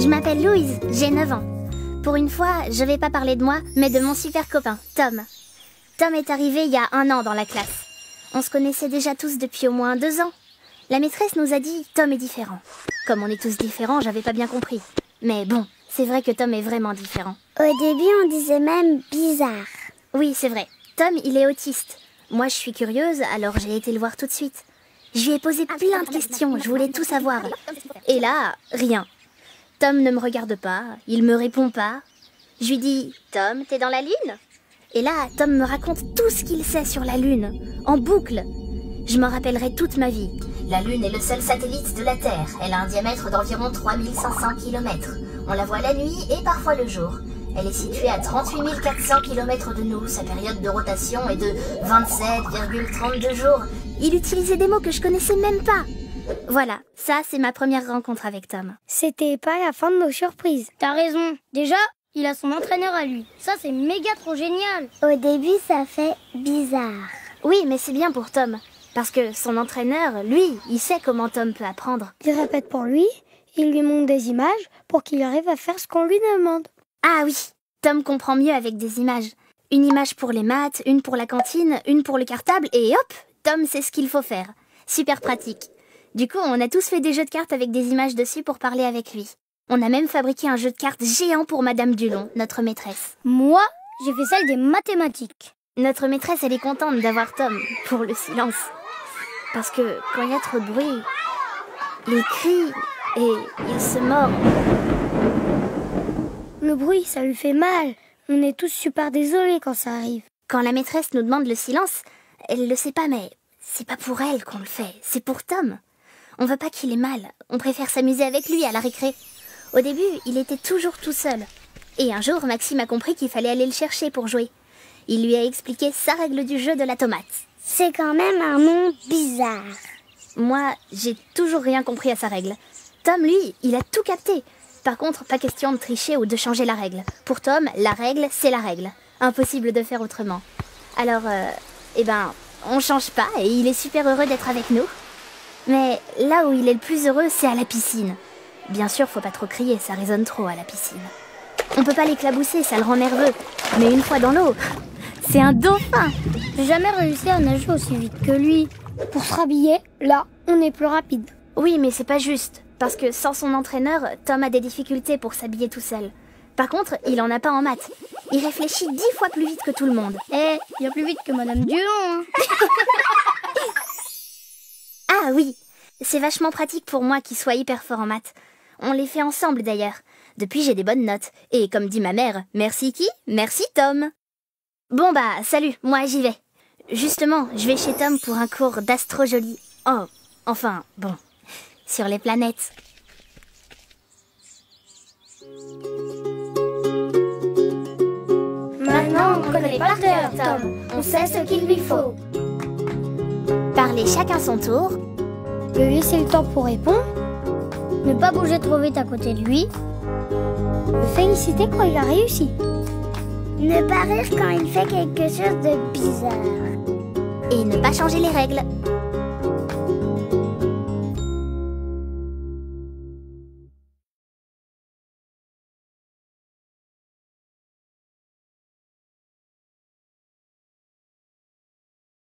Je m'appelle Louise, j'ai 9 ans. Pour une fois, je vais pas parler de moi, mais de mon super copain, Tom. Tom est arrivé il y a 1 an dans la classe. On se connaissait déjà tous depuis au moins 2 ans. La maîtresse nous a dit « Tom est différent ». Comme on est tous différents, j'avais pas bien compris. Mais bon, c'est vrai que Tom est vraiment différent. Au début, on disait même « bizarre ». Oui, c'est vrai. Tom, il est autiste. Moi, je suis curieuse, alors j'ai été le voir tout de suite. Je lui ai posé plein de questions, je voulais tout savoir. Et là, rien. Tom ne me regarde pas, il me répond pas. Je lui dis « Tom, t'es dans la Lune ?» Et là, Tom me raconte tout ce qu'il sait sur la Lune, en boucle. Je m'en rappellerai toute ma vie. La Lune est le seul satellite de la Terre. Elle a un diamètre d'environ 3500 km. On la voit la nuit et parfois le jour. Elle est située à 38 400 km de nous. Sa période de rotation est de 27,32 jours. Il utilisait des mots que je connaissais même pas. Voilà, ça c'est ma première rencontre avec Tom. C'était pas la fin de nos surprises. T'as raison. Déjà, il a son entraîneur à lui. Ça, c'est méga trop génial. Au début, ça fait bizarre. Oui, mais c'est bien pour Tom. Parce que son entraîneur, lui, il sait comment Tom peut apprendre. Il répète pour lui, il lui montre des images pour qu'il arrive à faire ce qu'on lui demande. Ah oui, Tom comprend mieux avec des images. Une image pour les maths, une pour la cantine, une pour le cartable, et hop, Tom sait ce qu'il faut faire. Super pratique. Du coup, on a tous fait des jeux de cartes avec des images dessus pour parler avec lui. On a même fabriqué un jeu de cartes géant pour Madame Dulon, notre maîtresse. Moi, j'ai fait celle des mathématiques. Notre maîtresse, elle est contente d'avoir Tom pour le silence. Parce que quand il y a trop de bruit, il crie et il se mord. Le bruit, ça lui fait mal. On est tous super désolés quand ça arrive. Quand la maîtresse nous demande le silence, elle le sait pas, mais c'est pas pour elle qu'on le fait, c'est pour Tom. On veut pas qu'il ait mal, on préfère s'amuser avec lui à la récré. Au début, il était toujours tout seul. Et un jour, Maxime a compris qu'il fallait aller le chercher pour jouer. Il lui a expliqué sa règle du jeu de la tomate. C'est quand même un nom bizarre. Moi, j'ai toujours rien compris à sa règle. Tom, lui, il a tout capté. Par contre, pas question de tricher ou de changer la règle. Pour Tom, la règle, c'est la règle. Impossible de faire autrement. Alors, on change pas et il est super heureux d'être avec nous. Mais là où il est le plus heureux, c'est à la piscine. Bien sûr, faut pas trop crier, ça résonne trop à la piscine. On peut pas l'éclabousser, ça le rend nerveux. Mais une fois dans l'eau, c'est un dauphin. J'ai jamais réussi à nager aussi vite que lui. Pour se rhabiller, là, on est plus rapide. Oui, mais c'est pas juste. Parce que sans son entraîneur, Tom a des difficultés pour s'habiller tout seul. Par contre, il en a pas en maths. Il réfléchit 10 fois plus vite que tout le monde. Bien plus vite que Madame Dulon, hein. Ah oui, c'est vachement pratique pour moi qu'il soit hyper fort en maths. On les fait ensemble d'ailleurs. Depuis, j'ai des bonnes notes. Et comme dit ma mère, merci qui? Merci Tom. Bon salut, moi j'y vais. Justement, je vais chez Tom pour un cours d'astro-jolie. Oh, enfin, bon, sur les planètes. Maintenant, on connaît par cœur Tom. On sait ce qu'il lui faut. Parler chacun son tour. Lui laisser le temps pour répondre. Ne pas bouger trop vite à côté de lui. Le féliciter quand il a réussi. Ne pas rire quand il fait quelque chose de bizarre. Et ne pas changer les règles.